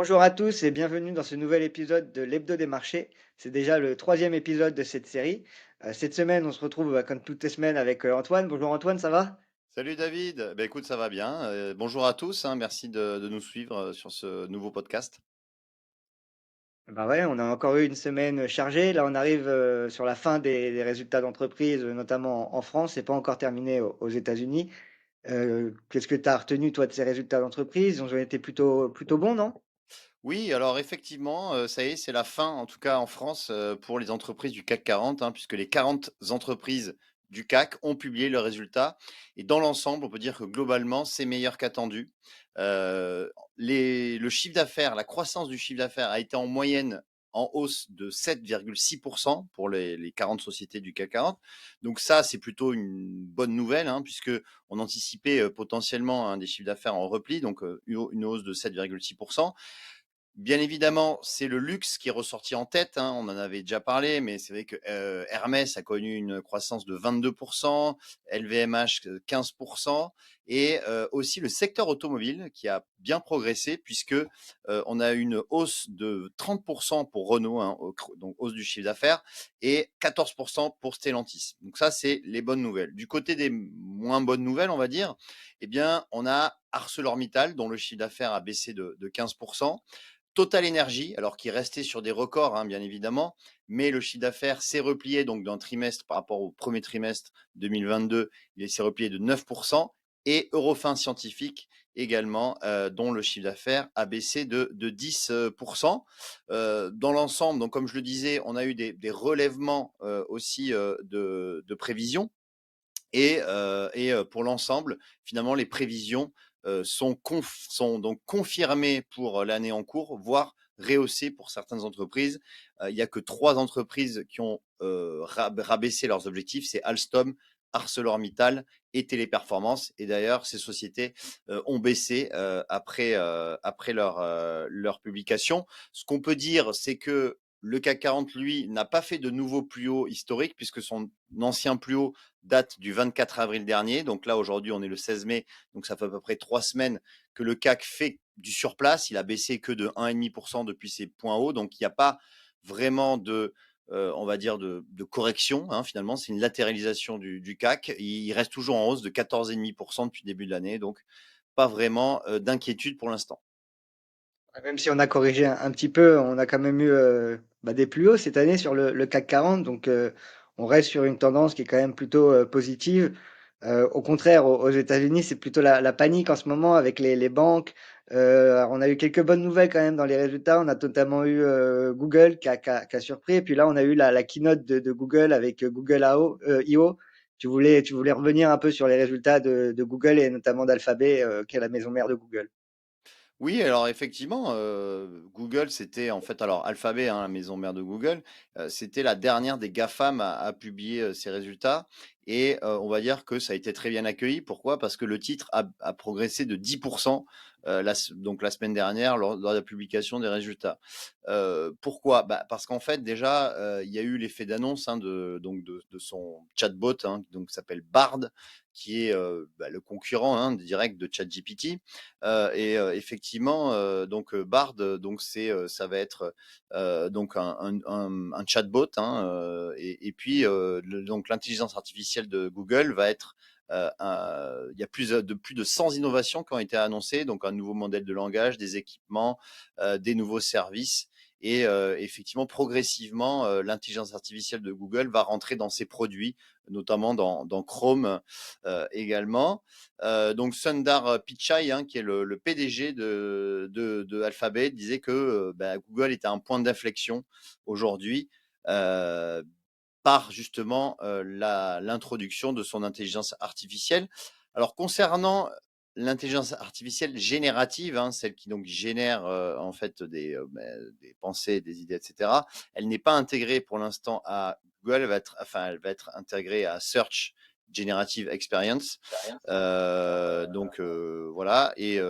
Bonjour à tous et bienvenue dans ce nouvel épisode de l'Hebdo des marchés. C'est déjà le troisième épisode de cette série. Cette semaine, on se retrouve comme toutes les semaines avec Antoine. Bonjour Antoine, ça va? Salut David, écoute, ça va bien. Bonjour à tous, hein, merci de nous suivre sur ce nouveau podcast. Bah ouais, on a encore eu une semaine chargée. Là, on arrive sur la fin des résultats d'entreprise, notamment en France. C'est pas encore terminé aux États-Unis. Qu'est-ce que tu as retenu, toi, de ces résultats d'entreprise? Ils ont été plutôt bons, non? Oui, alors effectivement, ça y est, c'est la fin, en tout cas en France, pour les entreprises du CAC 40, hein, puisque les 40 entreprises du CAC ont publié leurs résultats. Et dans l'ensemble, on peut dire que globalement, c'est meilleur qu'attendu. Le chiffre d'affaires, la croissance du chiffre d'affaires a été en moyenne en hausse de 7,6% pour les 40 sociétés du CAC 40. Donc ça, c'est plutôt une bonne nouvelle, hein, puisque on anticipait potentiellement, hein, des chiffres d'affaires en repli, donc une hausse de 7,6%. Bien évidemment, c'est le luxe qui est ressorti en tête, hein, on en avait déjà parlé, mais c'est vrai que Hermès a connu une croissance de 22%, LVMH 15%, et aussi le secteur automobile qui a bien progressé puisque on a une hausse de 30% pour Renault, hein, donc hausse du chiffre d'affaires, et 14% pour Stellantis. Donc ça, c'est les bonnes nouvelles. Du côté des moins bonnes nouvelles, on va dire, eh bien, on a ArcelorMittal dont le chiffre d'affaires a baissé de 15%. Total Energy, alors qu'il restait sur des records, hein, bien évidemment, mais le chiffre d'affaires s'est replié donc d'un trimestre par rapport au premier trimestre 2022, il s'est replié de 9%, et Eurofins Scientifique également, dont le chiffre d'affaires a baissé de 10%. Dans l'ensemble, donc comme je le disais, on a eu des relèvements aussi de prévisions, et pour l'ensemble, finalement, les prévisions sont donc confirmées pour l'année en cours, voire rehaussées pour certaines entreprises. Il n'y a que 3 entreprises qui ont rabaissé leurs objectifs, c'est Alstom, ArcelorMittal et Téléperformance. Et d'ailleurs, ces sociétés ont baissé après leur publication. Ce qu'on peut dire, c'est que le CAC 40, lui, n'a pas fait de nouveau plus haut historique puisque son ancien plus haut date du 24 avril dernier. Donc là, aujourd'hui, on est le 16 mai. Donc ça fait à peu près 3 semaines que le CAC fait du surplace. Il a baissé que de 1,5% depuis ses points hauts. Donc il n'y a pas vraiment on va dire, de correction, hein, finalement. C'est une latéralisation du CAC. Il reste toujours en hausse de 14,5% depuis le début de l'année. Donc pas vraiment d'inquiétude pour l'instant. Même si on a corrigé un petit peu, on a quand même eu, des plus hauts cette année sur le CAC 40, donc on reste sur une tendance qui est quand même plutôt, positive. Au contraire, aux États-Unis, c'est plutôt la panique en ce moment avec les banques. Alors on a eu quelques bonnes nouvelles quand même dans les résultats. On a notamment eu, Google qui a surpris et puis là, on a eu la keynote de Google avec, Google I/O. Tu voulais revenir un peu sur les résultats de Google et notamment d'Alphabet, qui est la maison mère de Google. Oui, alors effectivement, Google, c'était en fait, alors Alphabet, hein, la maison mère de Google, c'était la dernière des GAFAM à publier ses résultats, et on va dire que ça a été très bien accueilli. Pourquoi? Parce que le titre a progressé de 10%, donc la semaine dernière lors de la publication des résultats. Pourquoi? Bah, parce qu'en fait déjà, il y a eu l'effet d'annonce, hein, de son chatbot, hein, donc qui s'appelle Bard, qui est le concurrent, hein, direct de ChatGPT. Et effectivement, donc Bard, donc ça va être donc un chatbot, hein, et puis donc l'intelligence artificielle de Google va être il y a plus de 100 innovations qui ont été annoncées, donc un nouveau modèle de langage, des équipements, des nouveaux services. Et effectivement, progressivement, l'intelligence artificielle de Google va rentrer dans ses produits, notamment dans Chrome également. Donc Sundar Pichai, hein, qui est le PDG de Alphabet, disait que Google était à un point d'inflexion aujourd'hui, euh, par justement l'introduction de son intelligence artificielle. Alors concernant l'intelligence artificielle générative, hein, celle qui donc génère en fait des pensées, des idées, etc., elle n'est pas intégrée pour l'instant à Google, elle va être intégrée à Search Generative Experience. Voilà, et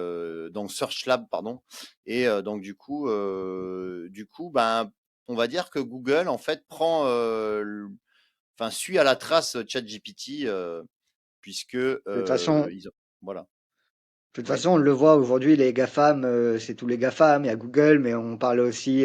donc Search Lab, pardon. Et donc du coup, ben, on va dire que Google en fait suit à la trace ChatGPT, puisque De toute façon voilà. toute Oui. façon, on le voit aujourd'hui, les GAFAM, c'est tous les GAFAM. Il y a Google, mais on parle aussi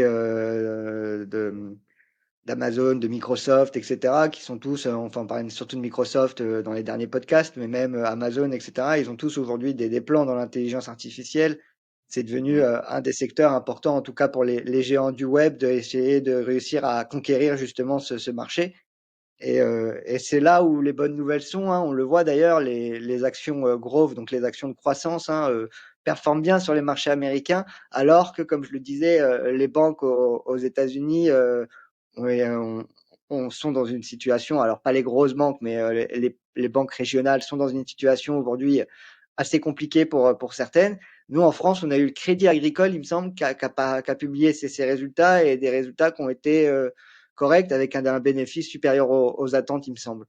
d'Amazon, de Microsoft, etc., qui sont tous, enfin, on parle surtout de Microsoft dans les derniers podcasts, mais même Amazon, etc., ils ont tous aujourd'hui des plans dans l'intelligence artificielle. C'est devenu Mmh. un des secteurs importants, en tout cas pour les géants du web, d'essayer de réussir à conquérir justement ce marché. Et c'est là où les bonnes nouvelles sont, hein. On le voit d'ailleurs, les actions growth, donc les actions de croissance, hein, performent bien sur les marchés américains, alors que, comme je le disais, les banques aux États-Unis ouais, sont dans une situation, alors pas les grosses banques, mais les banques régionales sont dans une situation aujourd'hui assez compliquée pour certaines. Nous, en France, on a eu le Crédit Agricole, il me semble, qui a publié ses résultats, et des résultats qui ont été corrects, avec un bénéfice supérieur aux attentes, il me semble.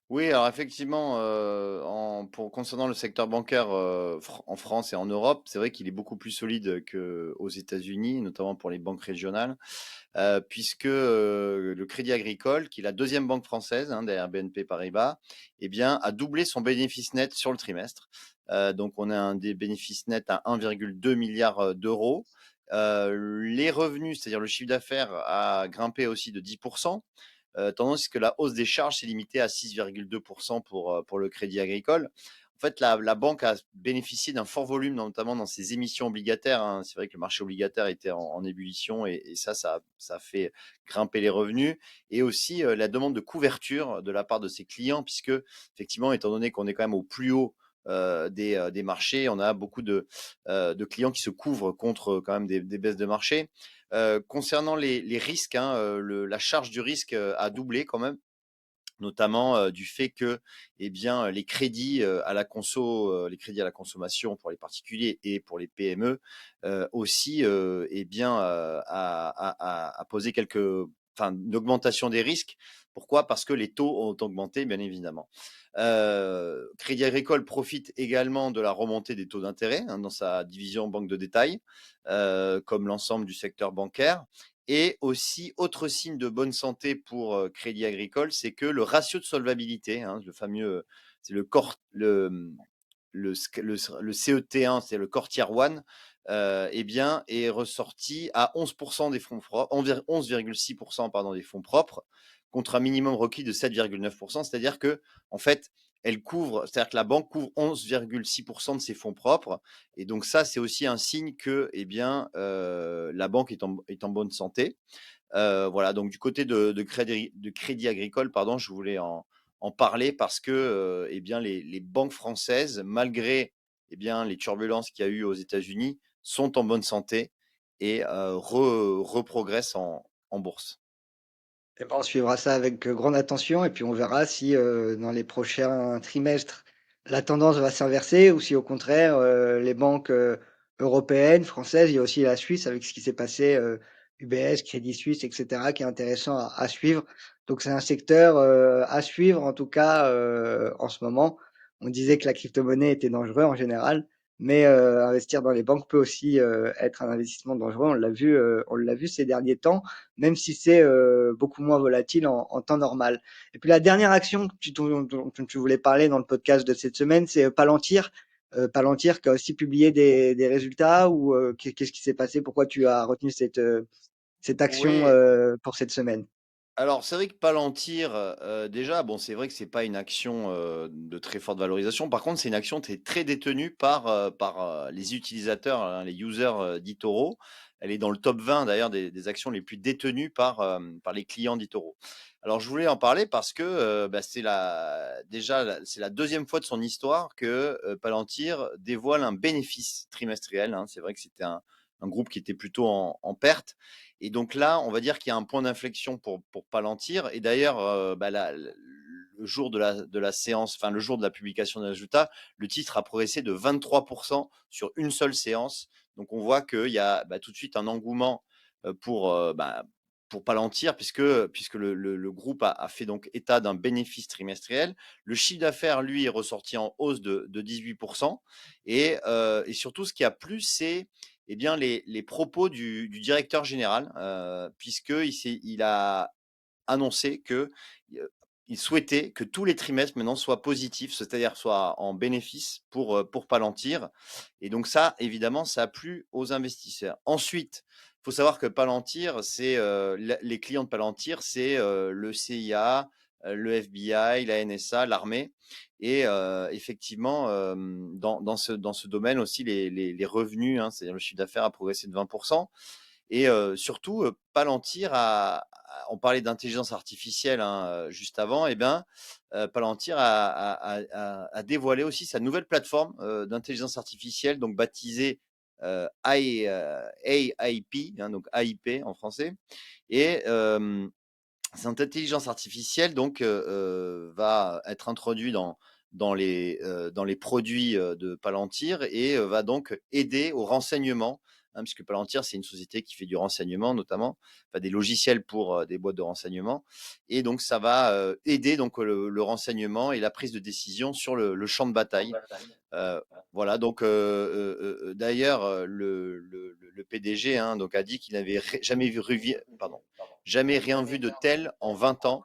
Oui, alors effectivement, concernant le secteur bancaire, en France et en Europe, c'est vrai qu'il est beaucoup plus solide qu'aux États-Unis, notamment pour les banques régionales, puisque, le Crédit Agricole, qui est la deuxième banque française, hein, derrière BNP Paribas, eh bien, a doublé son bénéfice net sur le trimestre. Donc on a un des bénéfices nets à 1,2 milliard d'euros. Les revenus, c'est-à-dire le chiffre d'affaires, a grimpé aussi de 10. Tandis que la hausse des charges s'est limitée à 6,2% pour le Crédit Agricole. En fait, la banque a bénéficié d'un fort volume, notamment dans ses émissions obligataires, hein. C'est vrai que le marché obligataire était en ébullition, et ça a fait grimper les revenus. Et aussi la demande de couverture de la part de ses clients, puisque effectivement, étant donné qu'on est quand même au plus haut des marchés, on a beaucoup de clients qui se couvrent contre quand même des baisses de marché. Concernant les risques, hein, la charge du risque a doublé quand même, notamment du fait que, eh bien, les crédits à la consommation pour les particuliers et pour les PME aussi, eh bien, a posé une augmentation des risques. Pourquoi? Parce que les taux ont augmenté, bien évidemment. Crédit Agricole profite également de la remontée des taux d'intérêt, hein, dans sa division banque de détail, comme l'ensemble du secteur bancaire. Et aussi, autre signe de bonne santé pour Crédit Agricole, c'est que le ratio de solvabilité, hein, le fameux, c'est le corps, le CET1, c'est le core tier 1, eh bien, est ressorti à 11% des fonds propres, 11,6% pardon, des fonds propres, contre un minimum requis de 7,9%. C'est-à-dire que, en fait, c'est-à-dire que la banque couvre 11,6% de ses fonds propres. Et donc ça, c'est aussi un signe que, eh bien, la banque est en bonne santé. Voilà, donc du côté de Crédit Agricole, pardon, je voulais en parler parce que eh bien, les banques françaises, malgré eh bien, les turbulences qu'il y a eu aux États-Unis, sont en bonne santé et reprogressent en bourse. Eh ben, on suivra ça avec grande attention, et puis on verra si dans les prochains trimestres, la tendance va s'inverser, ou si au contraire, les banques européennes, françaises, il y a aussi la Suisse avec ce qui s'est passé, UBS, Crédit Suisse, etc., qui est intéressant à suivre. Donc c'est un secteur à suivre, en tout cas en ce moment. On disait que la crypto-monnaie était dangereux en général, mais investir dans les banques peut aussi être un investissement dangereux. On l'a vu ces derniers temps, même si c'est beaucoup moins volatile en temps normal. Et puis la dernière action dont tu voulais parler dans le podcast de cette semaine, c'est Palantir. Palantir qui a aussi publié des résultats, ou qu'est-ce qui s'est passé? Pourquoi tu as retenu cette action Oui, pour cette semaine? alors c'est vrai que Palantir, déjà, bon, c'est vrai que c'est pas une action de très forte valorisation. Par contre, c'est une action qui est très détenue par les utilisateurs, hein, les users d'eToro. Elle est dans le top 20 d'ailleurs des actions les plus détenues par les clients d'eToro. Alors je voulais en parler parce que bah, c'est la deuxième fois de son histoire que Palantir dévoile un bénéfice trimestriel, hein. C'est vrai que c'était un groupe qui était plutôt en perte. Et donc là, on va dire qu'il y a un point d'inflexion pour Palantir. Et d'ailleurs, bah, le jour de la séance, enfin le jour de la publication des résultats, le titre a progressé de 23% sur une seule séance. Donc on voit qu'il y a bah, tout de suite un engouement pour Palantir, puisque le groupe a fait donc état d'un bénéfice trimestriel. Le chiffre d'affaires, lui, est ressorti en hausse de 18%. Et surtout, ce qui a plu, c'est eh bien, les propos du directeur général, puisqu'il a annoncé que il souhaitait que tous les trimestres maintenant soient positifs, c'est-à-dire soient en bénéfice pour Palantir. Et donc ça, évidemment, ça a plu aux investisseurs. Ensuite, il faut savoir que Palantir, c'est les clients de Palantir, c'est le CIA, le FBI, la NSA, l'armée. Et effectivement, dans ce domaine aussi, les revenus, hein, c'est-à-dire le chiffre d'affaires a progressé de 20%. Et surtout, Palantir on parlait d'intelligence artificielle, hein, juste avant, et bien, Palantir a dévoilé aussi sa nouvelle plateforme d'intelligence artificielle, donc baptisée AIP, hein, donc AIP en français. Et cette intelligence artificielle donc va être introduite dans les produits de Palantir et va donc aider au renseignement, hein, puisque Palantir, c'est une société qui fait du renseignement notamment, enfin, des logiciels pour des boîtes de renseignement. Et donc, ça va aider donc, le renseignement et la prise de décision sur le champ de bataille. Euh, voilà, donc d'ailleurs, le PDG, hein, donc, a dit qu'il n'avait jamais rien vu de tel en 20 ans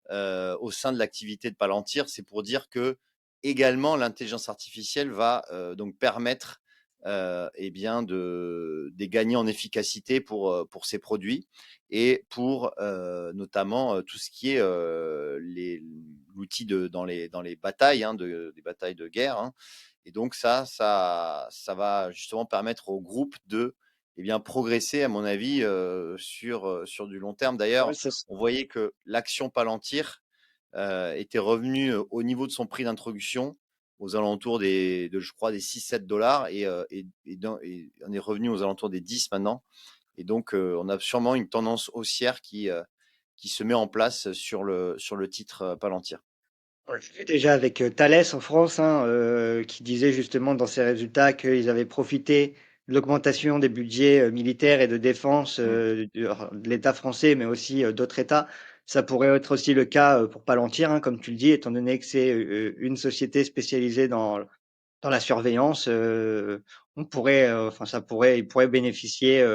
au sein de l'activité de Palantir. C'est pour dire que également l'intelligence artificielle va donc permettre eh bien des gagnants en efficacité pour ces produits et pour notamment tout ce qui est l'outil dans les batailles, hein, des batailles de guerre. Hein. Et donc ça va justement permettre au groupe de eh bien, progresser, à mon avis, sur du long terme. Ouais, D'ailleurs, on voyait que l'action Palantir était revenue au niveau de son prix d'introduction aux alentours je crois, des 6-7 $ et on est revenu aux alentours des 10 maintenant. Et donc, on a sûrement une tendance haussière qui se met en place sur le titre Palantir. on l'a vu déjà avec Thales en France, hein, qui disait justement dans ses résultats qu'ils avaient profité de l'augmentation des budgets militaires et de défense Mm. de l'État français, mais aussi d'autres États. Ça pourrait être aussi le cas pour Palantir, hein, comme tu le dis, étant donné que c'est une société spécialisée dans la surveillance. On pourrait, enfin, il pourrait bénéficier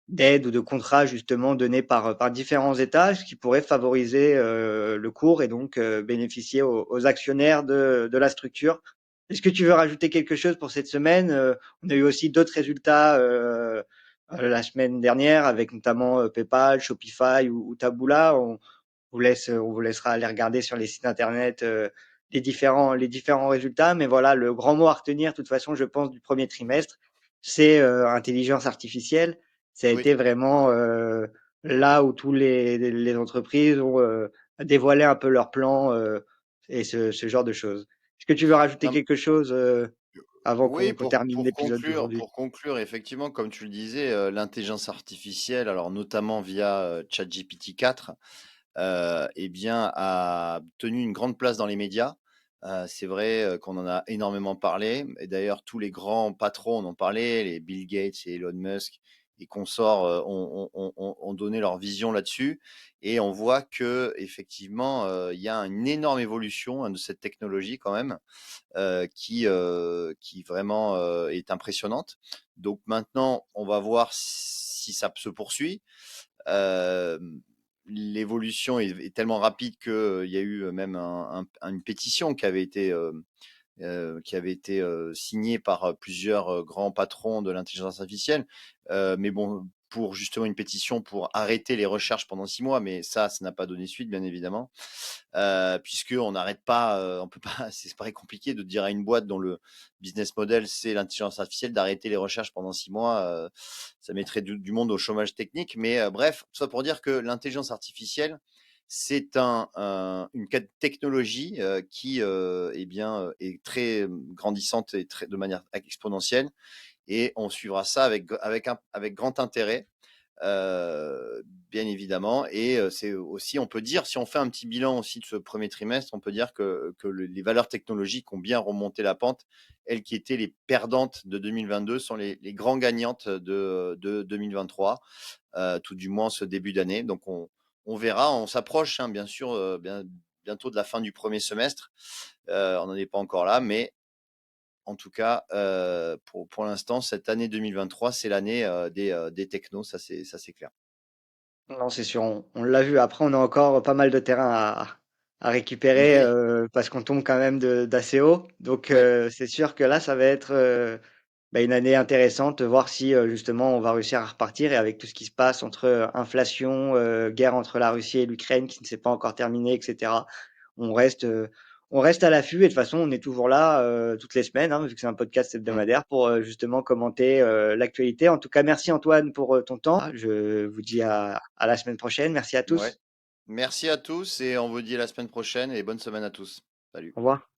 d'aides ou de contrats justement donnés par différents États, ce qui pourrait favoriser le cours et donc bénéficier aux actionnaires de la structure. Est-ce que tu veux rajouter quelque chose pour cette semaine? On a eu aussi d'autres résultats la semaine dernière avec notamment PayPal, Shopify ou Taboola. On vous laissera aller regarder sur les sites internet les différents résultats. Mais voilà, le grand mot à retenir, de toute façon, je pense, du premier trimestre, c'est intelligence artificielle. Ça a Oui. été vraiment là où tous les entreprises ont dévoilé un peu leur plan et ce genre de choses. Est-ce que tu veux rajouter Non, quelque chose avant oui, qu'on termine l'épisode d'aujourd'hui? pour conclure, effectivement, comme tu le disais, l'intelligence artificielle, alors notamment via ChatGPT 4, eh bien, a tenu une grande place dans les médias. C'est vrai qu'on en a énormément parlé. Et d'ailleurs, tous les grands patrons en ont parlé, les Bill Gates et Elon Musk et consorts ont donné leur vision là-dessus. Et on voit que effectivement, il y a une énorme évolution, hein, de cette technologie quand même, qui vraiment est impressionnante. Donc maintenant, on va voir si ça se poursuit. Euh, L'évolution est tellement rapide qu'il y a eu même une pétition qui avait été signée par plusieurs grands patrons de l'intelligence artificielle. Mais bon, pour justement une pétition pour arrêter les recherches pendant 6 mois, mais ça n'a pas donné suite, bien évidemment, puisqu'on n'arrête pas, on peut pas, c'est pareil compliqué de dire à une boîte dont le business model c'est l'intelligence artificielle d'arrêter les recherches pendant 6 mois. Ça mettrait du monde au chômage technique. Mais bref, tout ça pour dire que l'intelligence artificielle, c'est une technologie qui eh bien, est très grandissante et de manière exponentielle. Et on suivra ça avec grand intérêt, bien évidemment. Et c'est aussi, on peut dire, si on fait un petit bilan aussi de ce premier trimestre, on peut dire que les valeurs technologiques ont bien remonté la pente. Elles qui étaient les perdantes de 2022 sont les grands gagnantes de 2023, tout du moins ce début d'année. Donc on verra, on s'approche, hein, bien sûr, bientôt de la fin du premier semestre. On n'en est pas encore là, mais en tout cas, pour l'instant, cette année 2023, c'est l'année des technos, ça c'est clair. Non, c'est sûr, on l'a vu. Après, on a encore pas mal de terrain à récupérer Oui, parce qu'on tombe quand même d'assez haut. Donc oui. c'est sûr que là, ça va être bah, une année intéressante, voir si justement on va réussir à repartir et avec tout ce qui se passe entre inflation, guerre entre la Russie et l'Ukraine qui ne s'est pas encore terminée, etc. On reste, heu, on reste à l'affût et de toute façon, on est toujours là, toutes les semaines, hein, vu que c'est un podcast Mmh. hebdomadaire pour, justement commenter, l'actualité. En tout cas, merci Antoine pour, ton temps. Je vous dis à la semaine prochaine. Merci à Ouais. tous. Merci à tous et on vous dit à la semaine prochaine et bonne semaine à tous. Salut. Au revoir.